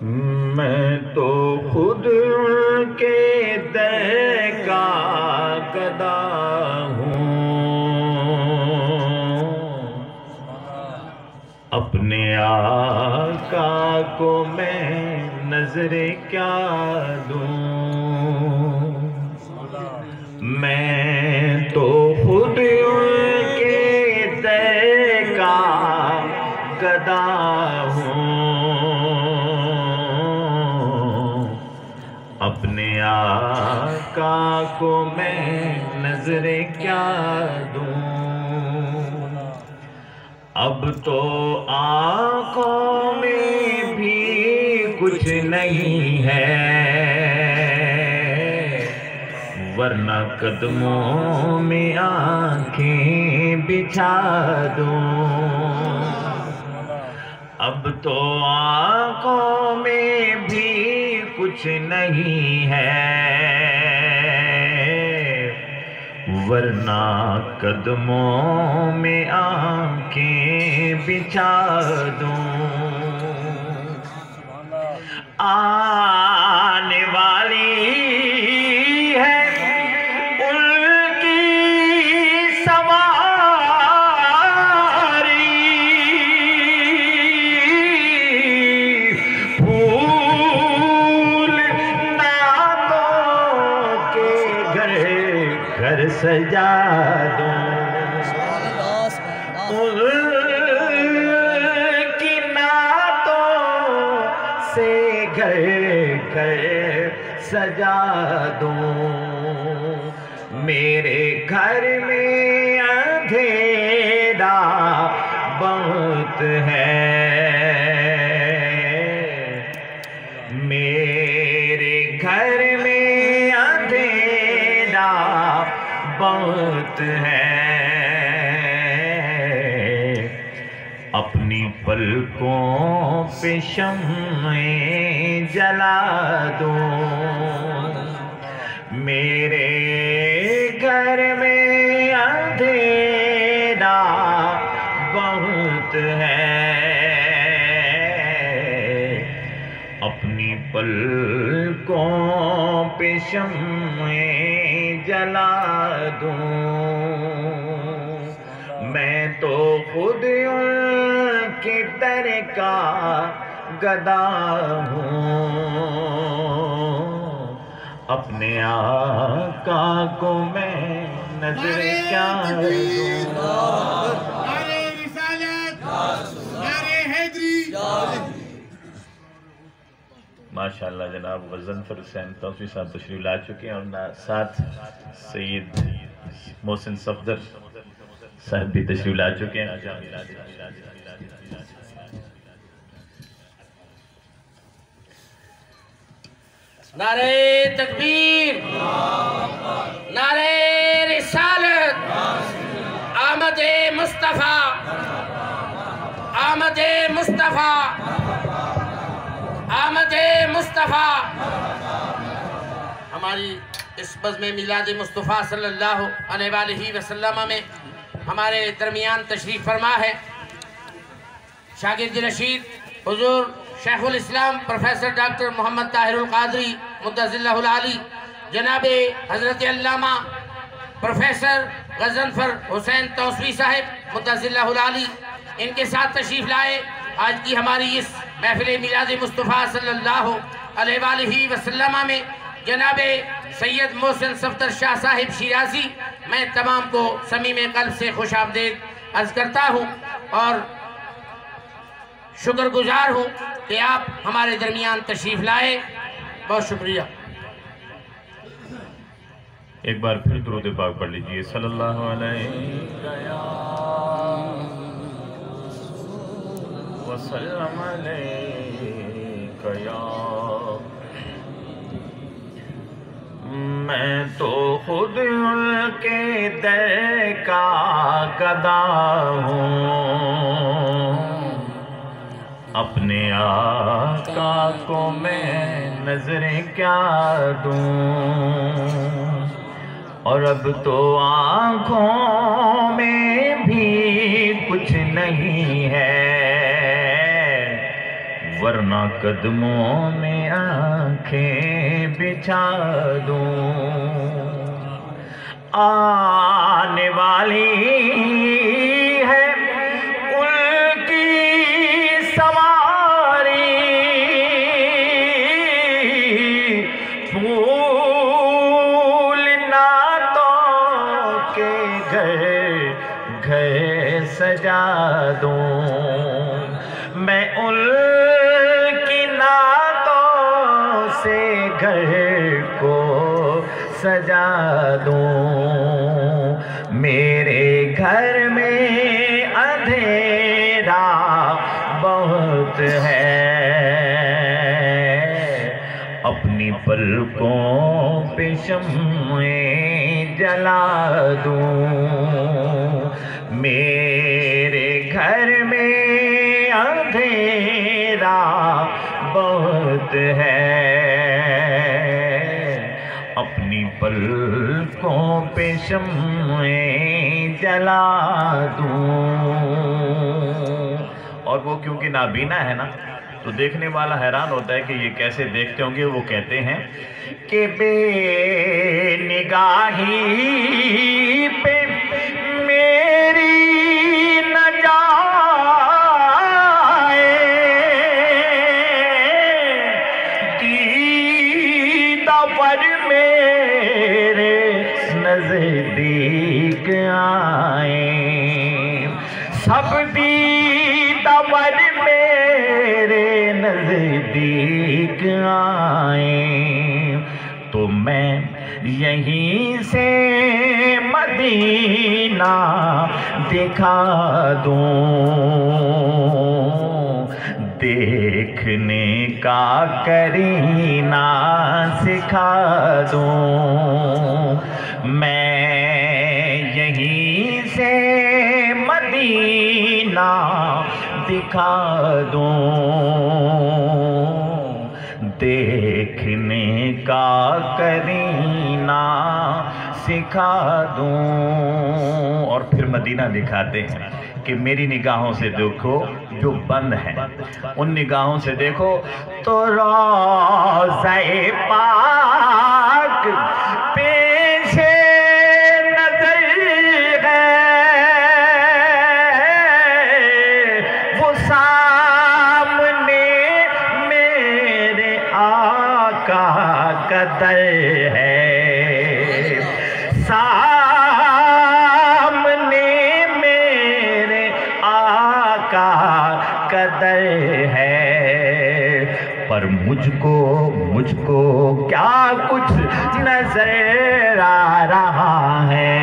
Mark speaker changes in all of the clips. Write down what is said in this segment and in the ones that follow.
Speaker 1: میں تو خود ان کے در کا گدا ہوں، اپنے آقا کو میں نظر کیا دوں۔ میں تو خود ان کے در کا گدا ہوں، اپنے آقا کو میں نظر کیا دوں۔ اب تو آنکھوں میں بھی کچھ نہیں ہے، ورنہ قدموں میں آنکھیں بچھا دوں۔ اب تو آنکھوں میں بھی کچھ نہیں ہے، ورنہ قدموں میں آنکھیں بچھا دوں۔ آنے والی ہے ان کی سواری، پھول نعتوں کے گھر سجا دوں۔ ان کی نعتوں سے گھر سجا دوں۔ میرے گھر میں اندھیرا بہت ہے، میرے گھر میں اندھیرا بہت ہے، اپنی پلکوں پہ شمعیں جلا دوں۔ میرے گھر میں اندھیرا بہت ہے، اپنی پلکوں پہ شمعیں جلا دوں۔ میں تو خود ان کے در کا گدا ہوں، اپنے آقا کو میں نظر کیا دوں۔
Speaker 2: نعرہ رسالت، نعرہ حیدری۔
Speaker 1: ماشاءاللہ جناب غضنفر حسین توسوی صاحب تشریف لا چکے ہیں، اور ساتھ سید محسن صفدر صاحب بھی تشریف لا چکے ہیں۔
Speaker 3: نعرہ تکبیر، نعرہ رسالت، آمد مصطفیٰ، آمد مصطفیٰ، آمد مصطفیٰ۔ ہماری اس بزم میلاد مصطفیٰ صلی اللہ علیہ وآلہ وسلم میں ہمارے درمیان تشریف فرما ہے شاگرد رشید حضور شیخ الاسلام پروفیسر ڈاکٹر محمد طاہر القادری مدظ اللہ العالی، جناب حضرت علامہ پروفیسر غضنفر حسین توسوی صاحب مدظ اللہ العالی، ان کے ساتھ تشریف لائے آج کی ہماری اس محفل میلاد مصطفیٰ صلی اللہ علیہ وآلہ وسلم میں جناب سید محسن صفدر شاہ صاحب شیرازی۔ میں تمام کو صمیم قلب سے خوش آمدید عرض کرتا ہوں اور شکر گزار ہوں کہ آپ ہمارے درمیان تشریف لائے، بہت شکریہ۔
Speaker 1: ایک بار پھر درود پاک پڑھ لیجئے، صلی اللہ علیہ وسلم علیہ یا۔ میں تو خود ان کے در کا گدا ہوں، اپنے آقا کو میں نظر کیا دوں۔ اور اب تو آنکھوں میں بھی کچھ نہیں ہے، ورنہ قدموں میں آنکھیں بچھا دوں. آنے والی ہے ان کی سواری، پھول نعتوں کے گھر گھر سجا دوں. میں ان کی نعتوں سے گھر کو سجا دوں. میرے گھر میں اندھیرا بہت ہے، اپنی پلکوں پہ شمعیں جلا دوں. میرے گھر میں اندھیرا بہت ہے، اپنی پلکوں پہ شمعیں جلا دوں. اور وہ کیونکہ نابینا ہے نا، تو دیکھنے والا حیران ہوتا ہے کہ یہ کیسے دیکھتے ہوں گے. وہ کہتے ہیں کہ بے نگاہی پہ میری نہ جائے، دیدہ پر میرے نزدیک آئیں. سب دیدہ پر میرے نزدیک آئیں، تو میں یہیں سے مدینہ دکھا دوں. دیکھنے کا کرینہ سکھا دوں. میں یہیں سے مدینہ دکھا دوں. دیکھنے کا کرینہ سکھا دوں. اور پھر مدینہ دکھاتے ہیں کہ میری نگاہوں سے دیکھو جو بند ہے، ان نگاہوں سے دیکھو تو روضہ پاک پیش نظر ہے. وہ سامنے میرے آقا کا در ہے، سامنے میرے آقا کا در ہے. پر مجھ کو کیا کچھ نظر آ رہا ہے،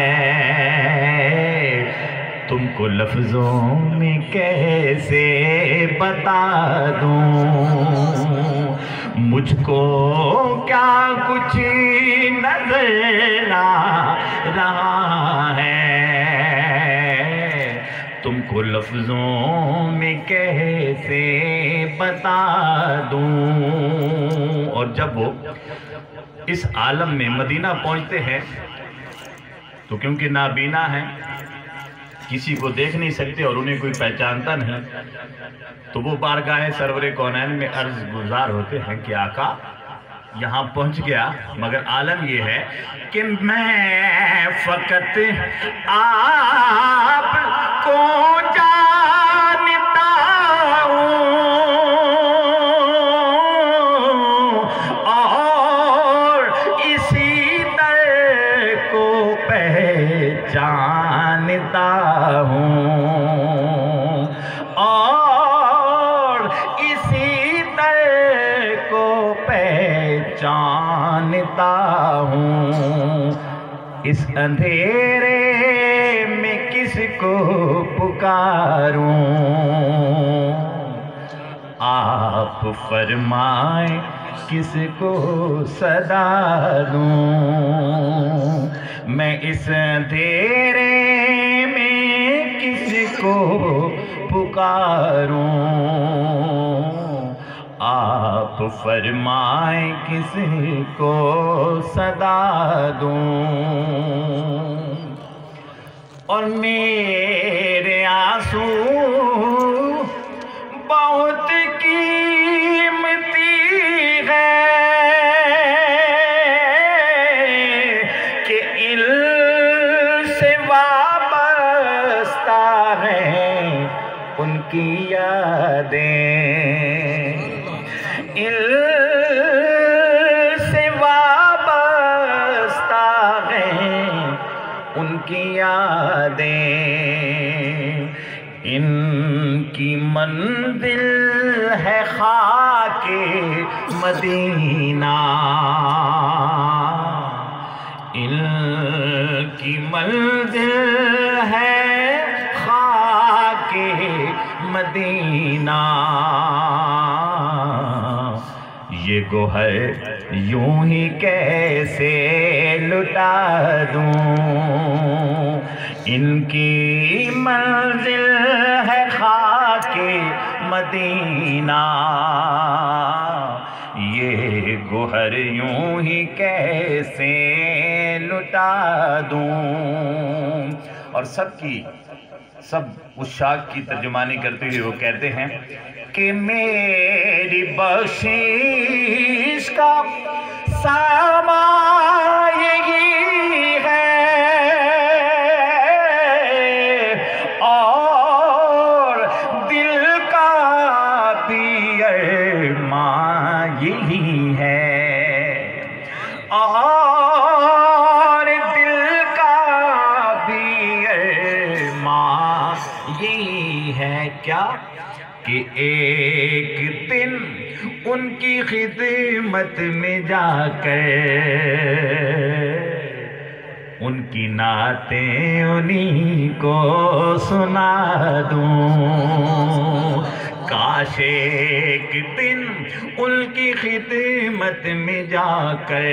Speaker 1: تم کو لفظوں میں کیسے بتا دوں. مجھ کو کیا کچھ نظر آ رہا ہے، تم کو لفظوں میں کیسے بتا دوں. اور جب وہ اس عالم میں مدینہ پہنچتے ہیں تو کیونکہ نابینا ہیں، کسی کو دیکھ نہیں سکتے اور انہیں کوئی پہچانتا نہیں، تو وہ بارگاہ سرور کونین میں عرض گزار ہوتے ہیں کہ آقا یہاں پہنچ گیا، مگر عالم یہ ہے کہ میں فقط آپ کو جانتا ہوں اور اسی در کو پہچانتا ہوں، اور اسی در کو پہچانتا ہوں. اس اندھیرے میں کس کو پکاروں، آپ فرمائیں کس کو صدا دوں. میں اس اندھیرے میں کس کو پکاروں، آپ فرمائیں کس کو صدا دوں. اور میرے آنسو بہت کی یادیں ان سے وابستہ ہیں ان کی یادیں ان کی منزل ہے خاک مدینہ ان کی منزل ہے خاک مدینہ یہ گوہر یوں ہی کیسے لٹا دوں ان کی منزل ہے خاک مدینہ یہ گوہر یوں ہی کیسے لٹا دوں اور سب عشاق کی ترجمانی کرتے ہوئے وہ کہتے ہیں کہ میری بخشش کا سامان یہی ہے اور دل کا بھی ارمان یہی ہے اور دل کا بھی ارمان یہی ہے کیا کہ ایک دن ان کی خدمت میں جا کر ان کی نعتیں انہیں کو سنا دوں کاش ایک دن ان کی خدمت میں جا کر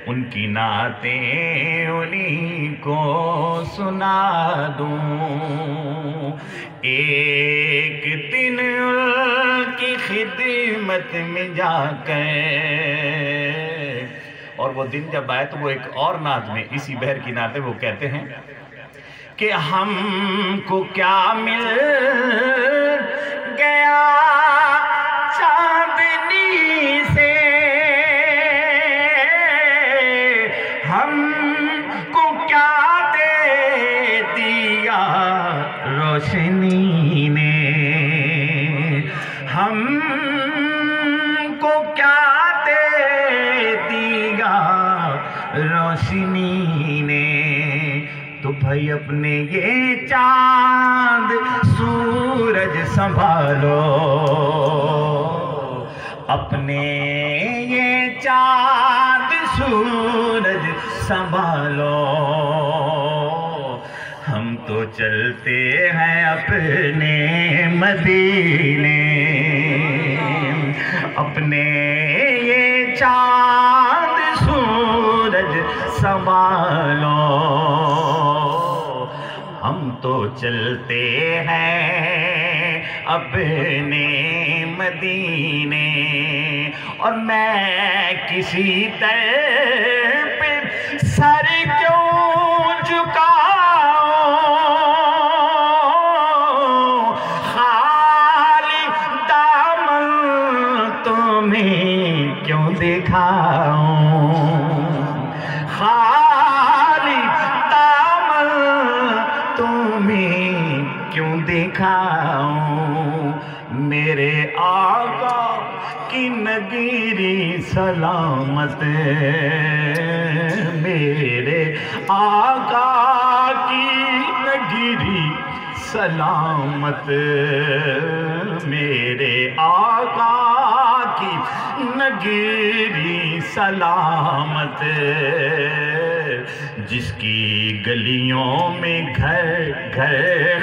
Speaker 1: ان کی نعتیں انہیں کو سنا دوں ایک دن ان کی خدمت میں جا کر اور وہ دن جب آئے تو وہ ایک اور نعت میں اسی بحر کی نعت ہے وہ کہتے ہیں کہ ہم کو کیا مل گیا چاندنی سے ہم کو کیا دے دیا روشنی نے ہم کو کیا دے دیا روشنی نے تو بھائی اپنے یہ چاند سورج سنبھالو اپنے یہ چاند سورج سنبھالو ہم تو چلتے ہیں اپنے مدینے اپنے یہ چاند سورج سنبھالو ہم تو چلتے ہیں اپنے مدینے اور میں کسی طرح پہ سر کیوں جھکاؤں خالی دامن تمہیں کیوں دکھاؤں خالی دامن تمہیں کیوں دکھاؤں میرے آقا کی نگری سلامت میرے آقا کی نگری سلامت میرے آقا کی نگری سلامت جس کی گلیوں میں گھر گھر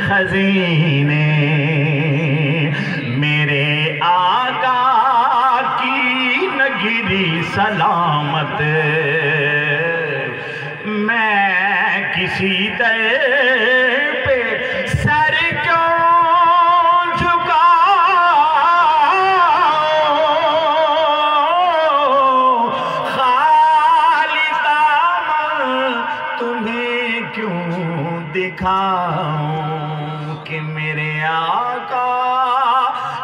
Speaker 1: خزینے میرے آقا کی نگری سلامت میں کسی در پہ سر کیوں جھکاؤں خالی دامن تمہیں کیوں دکھاؤں کہ میرے آقا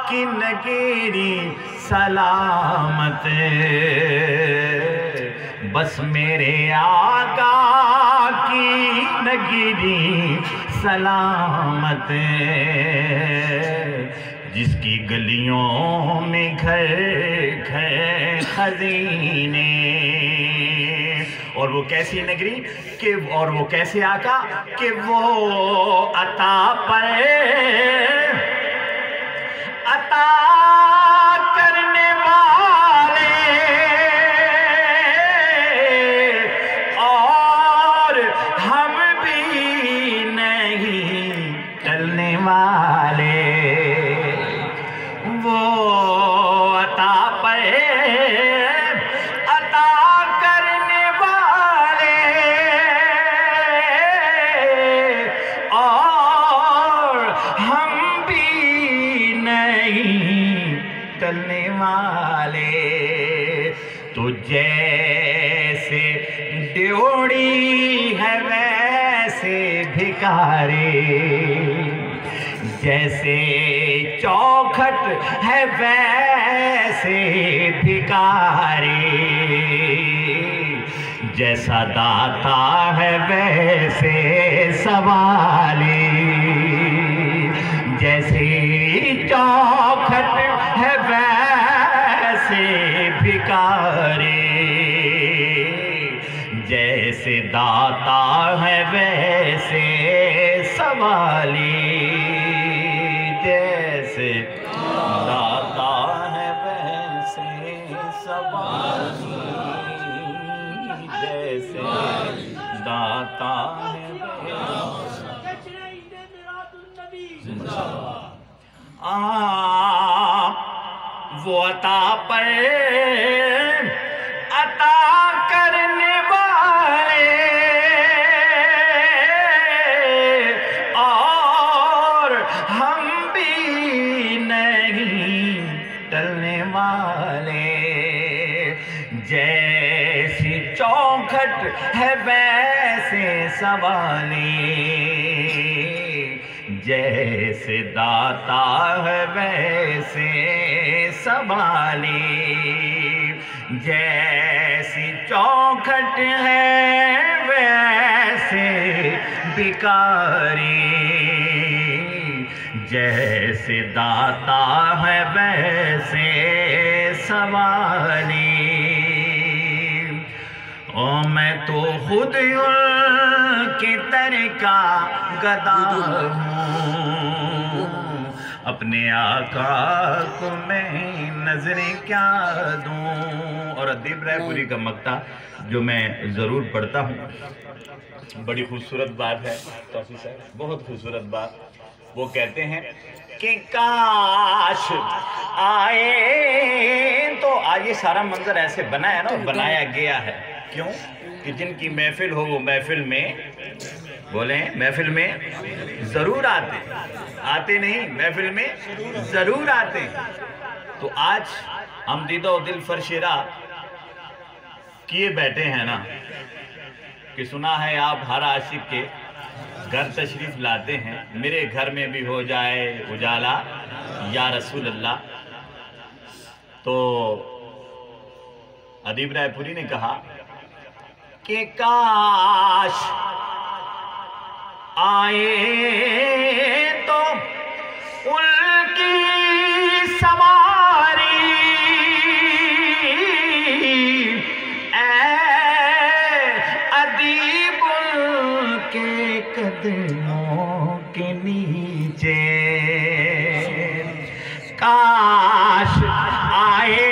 Speaker 1: کی نگری سلامت بس میرے آقا کی نگری سلامت جس کی گلیوں میں گھر گھر خزینے، اور وہ کیسی نگری کہ اور وہ کیسے آقا کہ وہ عطا پر عطا کرنے والے اور ہم بھی نہیں ٹلنے والے، وہ عطا پر عطا کرنے والے اور ہم بھی نہیں ٹلنے والے، تو جیسے ڈیوڑی ہے ویسے بھکاری، جیسے چوکھٹ ہے ویسے بھکاری، جیسا داتا ہے ویسے سوالی، جیسے چوکھٹ ہے ویسے بھکاری، جیسے داتا ہے ویسے سوالی، جیسے داتا ہے ویسے سوالی، جیسے داتا ہے وہ عطا پر عطا کرنے والے اور ہم بھی نہیں ٹلنے والے، جیسی چوکھٹ ہے ویسے سوالی، جیسے داتا ہے ویسے سوالی، جیسی چوکھٹ ہے ویسے بھکاری، جیسے داتا ہے ویسے سوالی، او میں تو خود ان کی طرح گدا ہوں، اپنے آقا کو میں نظریں کیا دوں۔ اور ادیب رائے پوری کا مقطع جو میں ضرور پڑھتا ہوں، بڑی خوبصورت بات ہے توفیق صاحب، بہت خوبصورت بات۔ وہ کہتے ہیں کہ کاش آئے، تو آج یہ سارا منظر ایسے بنا ہے نا، بنایا گیا ہے کیوں کہ جن کی محفل ہو وہ محفل میں بولیں، محفل میں ضرور آتے نہیں، محفل میں ضرور آتے۔ تو آج ہم دیدہ و دل فرشیرہ کیے بیٹھے ہیں نا کہ سنا ہے آپ ہر عاشق کے گھر تشریف لاتے ہیں، میرے گھر میں بھی ہو جائے اجالا یا رسول اللہ۔ تو ادیب رائے پوری نے کہا کہ کاش آئے تو ان کی سواری اے ادیب ان کے قدموں کے نیچے، کاش آئے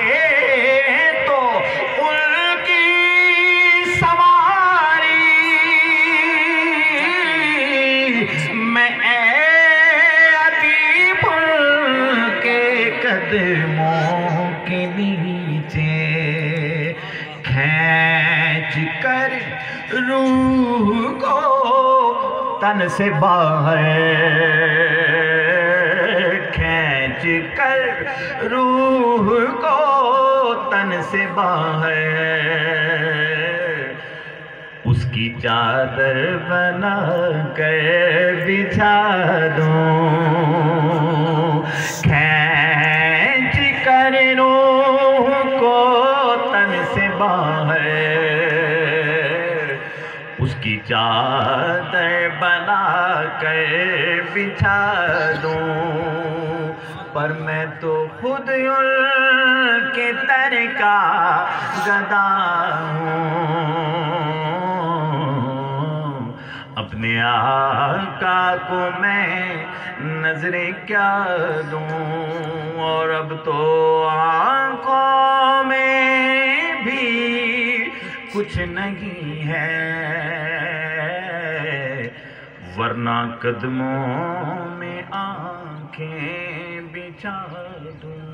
Speaker 1: قدموں کے نیچے، کھینچ کر روح کو تن سے باہر، کھینچ کر روح کو تن سے باہر، اس کی چادر بنا کر بچھا دوں، کھینچ کر روح کو تن سے باہر، اس کی چادر بنا کر بچھا دوں، پر میں تو خود ان کے در کا گدا ہوں۔ اپنے آقا کو میں نظریں کیا دوں، اور اب تو آنکھوں میں بھی کچھ نہیں ہے، ورنہ قدموں میں آنکھیں بچھا دوں۔